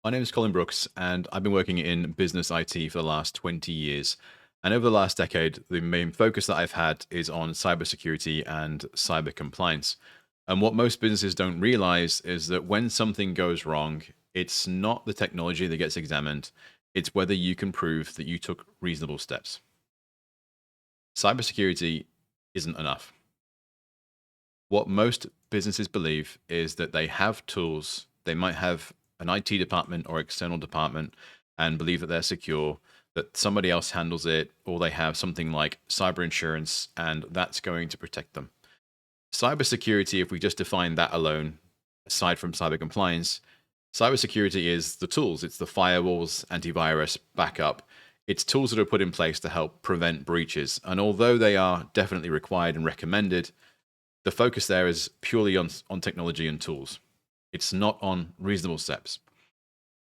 My name is Colin Brookes, and I've been working in business IT for the last 20 years. And over the last decade, the main focus that I've had is on cybersecurity and cyber compliance. And what most businesses don't realize is that when something goes wrong, it's not the technology that gets examined, it's whether you can prove that you took reasonable steps. Cybersecurity isn't enough. What most businesses believe is that they have tools, they might have an IT department or external department and believe that they're secure, that somebody else handles it, or they have something like cyber insurance and that's going to protect them. Cybersecurity, if we just define that alone, aside from cyber compliance, cybersecurity is the tools. It's the firewalls, antivirus, backup. It's tools that are put in place to help prevent breaches. And although they are definitely required and recommended, the focus there is purely on technology and tools. It's not on reasonable steps.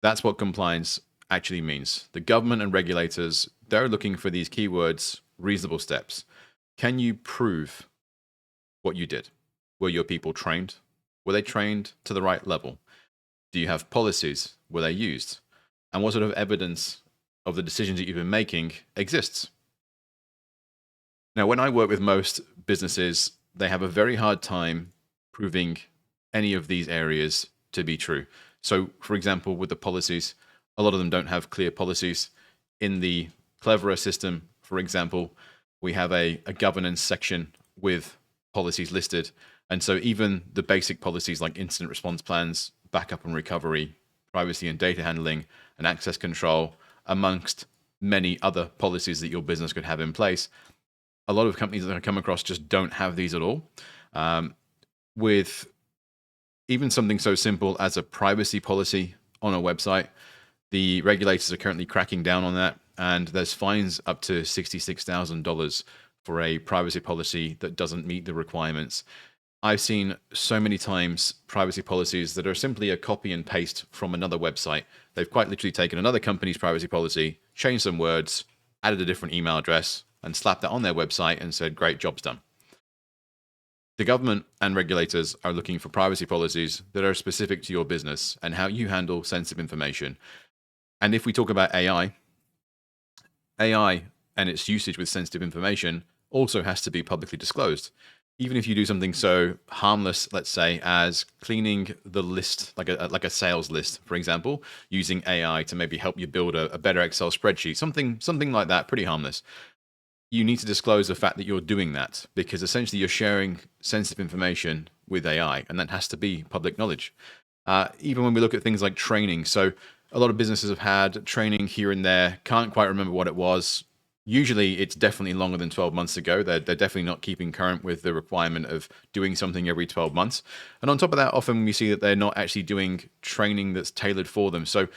That's what compliance actually means. The government and regulators, they're looking for these keywords, reasonable steps. Can you prove what you did? Were your people trained? Were they trained to the right level? Do you have policies? Were they used? And what sort of evidence of the decisions that you've been making exists? Now, when I work with most businesses, they have a very hard time proving any of these areas to be true. So, for example, with the policies, a lot of them don't have clear policies. In the Cleverer system, for example, we have a governance section with policies listed. And so even the basic policies like incident response plans, backup and recovery, privacy and data handling, and access control, amongst many other policies that your business could have in place, a lot of companies that I come across just don't have these at all. With even something so simple as a privacy policy on a website, the regulators are currently cracking down on that, and there's fines up to $66,000 for a privacy policy that doesn't meet the requirements. I've seen so many times privacy policies that are simply a copy and paste from another website. They've quite literally taken another company's privacy policy, changed some words, added a different email address, and slapped that on their website and said, great, job's done. The government and regulators are looking for privacy policies that are specific to your business and how you handle sensitive information. And if we talk about AI and its usage with sensitive information also has to be publicly disclosed. Even if you do something so harmless, let's say, as cleaning the list, like a sales list, for example, using AI to maybe help you build a better Excel spreadsheet, something like that, pretty harmless. You need to disclose the fact that you're doing that because essentially you're sharing sensitive information with AI, and that has to be public knowledge. Even when we look at things like training, so a lot of businesses have had training here and there, can't quite remember what it was. Usually it's definitely longer than 12 months ago. They're definitely not keeping current with the requirement of doing something every 12 months. And on top of that, often we see that they're not actually doing training that's tailored for them. So,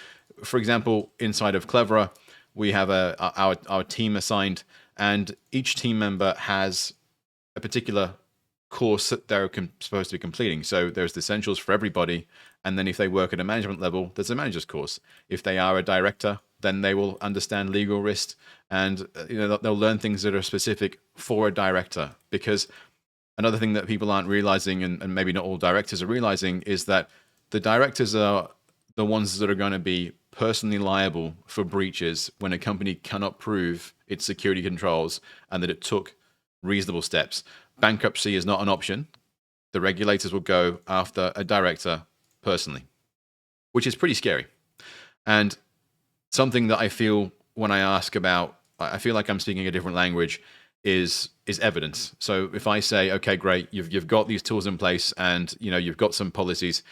for example, inside of Cleverer, we have our team assigned, and each team member has a particular course that they're supposed to be completing. So there's the essentials for everybody. And then if they work at a management level, there's a manager's course. If they are a director, then they will understand legal risk, and they'll learn things that are specific for a director. Because another thing that people aren't realizing, and maybe not all directors are realizing, is that the directors are the ones that are going to be personally liable for breaches when a company cannot prove its security controls and that it took reasonable steps. Bankruptcy is not an option. The regulators will go after a director personally, which is pretty scary. And something that I feel when I ask about, I feel like I'm speaking a different language, is evidence. So if I say, okay, great, you've got these tools in place and you've got some policies,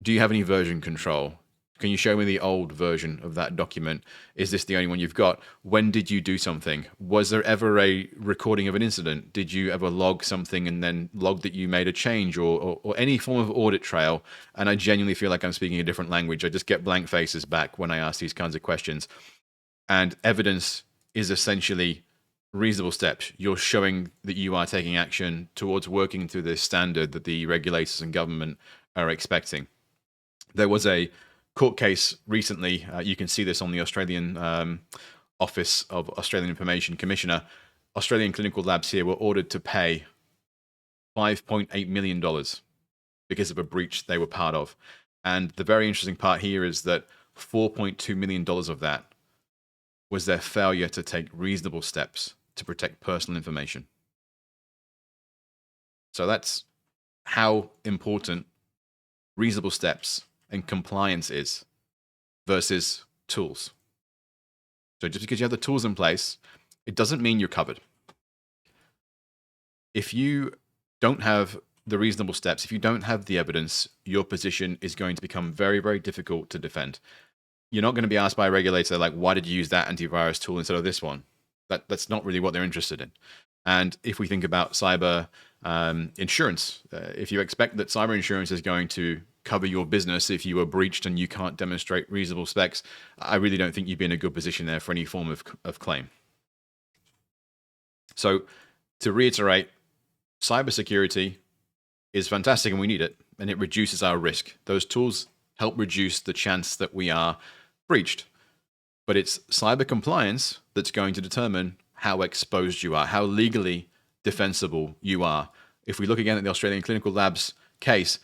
do you have any version control? Can you show me the old version of that document? Is this the only one you've got? When did you do something? Was there ever a recording of an incident? Did you ever log something and then log that you made a change or any form of audit trail? And I genuinely feel like I'm speaking a different language. I just get blank faces back when I ask these kinds of questions. And evidence is essentially reasonable steps. You're showing that you are taking action towards working to this standard that the regulators and government are expecting. There was a court case recently. You can see this on the Australian Office of Australian Information Commissioner. Australian clinical labs here were ordered to pay $5.8 million because of a breach they were part of. And the very interesting part here is that $4.2 million of that was their failure to take reasonable steps to protect personal information. So that's how important reasonable steps and compliance is versus tools. So just because you have the tools in place, it doesn't mean you're covered. If you don't have the reasonable steps, if you don't have the evidence, your position is going to become very, very difficult to defend. You're not going to be asked by a regulator, like, why did you use that antivirus tool instead of this one? That's not really what they're interested in. And if we think about cyber insurance, if you expect that cyber insurance is going to cover your business if you were breached and you can't demonstrate reasonable specs, I really don't think you'd be in a good position there for any form of claim. So to reiterate, cybersecurity is fantastic and we need it, and it reduces our risk. Those tools help reduce the chance that we are breached. But it's cyber compliance that's going to determine how exposed you are, how legally defensible you are. If we look again at the Australian Clinical Labs case,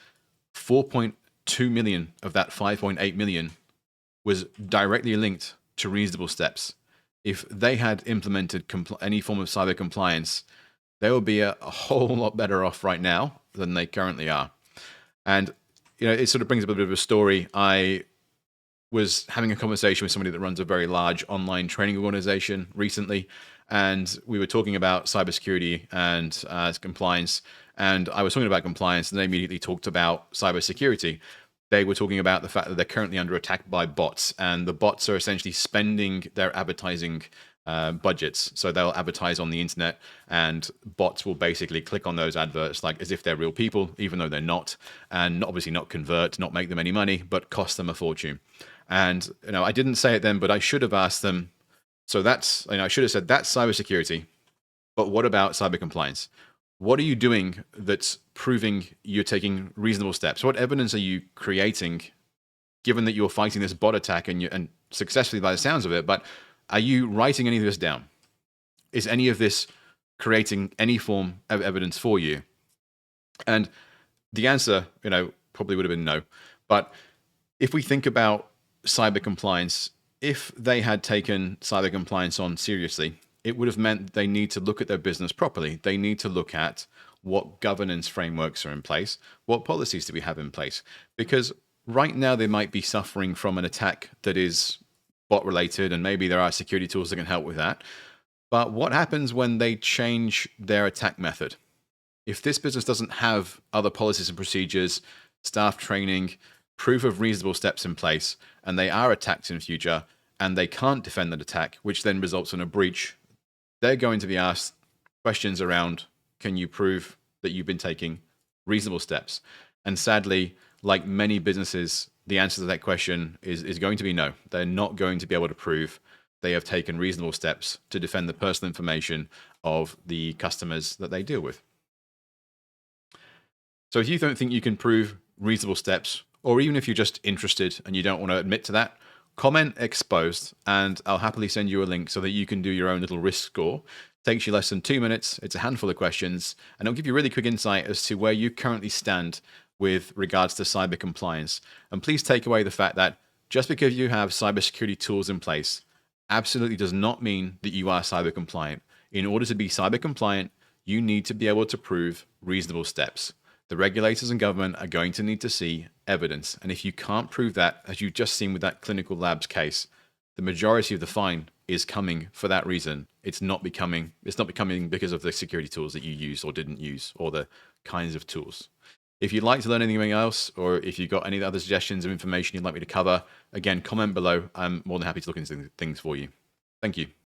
4.2 million of that 5.8 million was directly linked to reasonable steps. If they had implemented any form of cyber compliance, they would be a whole lot better off right now than they currently are. And it sort of brings up a bit of a story. I was having a conversation with somebody that runs a very large online training organization recently, and we were talking about cybersecurity and compliance. And I was talking about compliance, and they immediately talked about cybersecurity. They were talking about the fact that they're currently under attack by bots, and the bots are essentially spending their advertising budgets. So they'll advertise on the internet, and bots will basically click on those adverts like as if they're real people, even though they're not, and obviously not convert, not make them any money, but cost them a fortune. And I didn't say it then, but I should have asked them. So that's, I should have said that's cybersecurity, but what about cyber compliance? What are you doing that's proving you're taking reasonable steps? What evidence are you creating, given that you're fighting this bot attack and successfully by the sounds of it? But are you writing any of this down? Is any of this creating any form of evidence for you? And the answer, probably would have been no. But if we think about cyber compliance, if they had taken cyber compliance on seriously, it would have meant they need to look at their business properly. They need to look at what governance frameworks are in place, what policies do we have in place? Because right now they might be suffering from an attack that is bot related, and maybe there are security tools that can help with that. But what happens when they change their attack method? If this business doesn't have other policies and procedures, staff training, proof of reasonable steps in place, and they are attacked in future, and they can't defend that attack, which then results in a breach, they're going to be asked questions around, can you prove that you've been taking reasonable steps? And sadly, like many businesses, the answer to that question is going to be no. They're not going to be able to prove they have taken reasonable steps to defend the personal information of the customers that they deal with. So if you don't think you can prove reasonable steps, or even if you're just interested and you don't want to admit to that, comment exposed, and I'll happily send you a link so that you can do your own little risk score. Takes you less than 2 minutes. It's a handful of questions, and it'll give you really quick insight as to where you currently stand with regards to cyber compliance. And please take away the fact that just because you have cybersecurity tools in place absolutely does not mean that you are cyber compliant. In order to be cyber compliant, you need to be able to prove reasonable steps. The regulators and government are going to need to see evidence. And if you can't prove that, as you've just seen with that clinical labs case, the majority of the fine is coming for that reason. It's not becoming because of the security tools that you used or didn't use, or the kinds of tools. If you'd like to learn anything else, or if you've got any other suggestions of information you'd like me to cover, again, comment below. I'm more than happy to look into things for you. Thank you.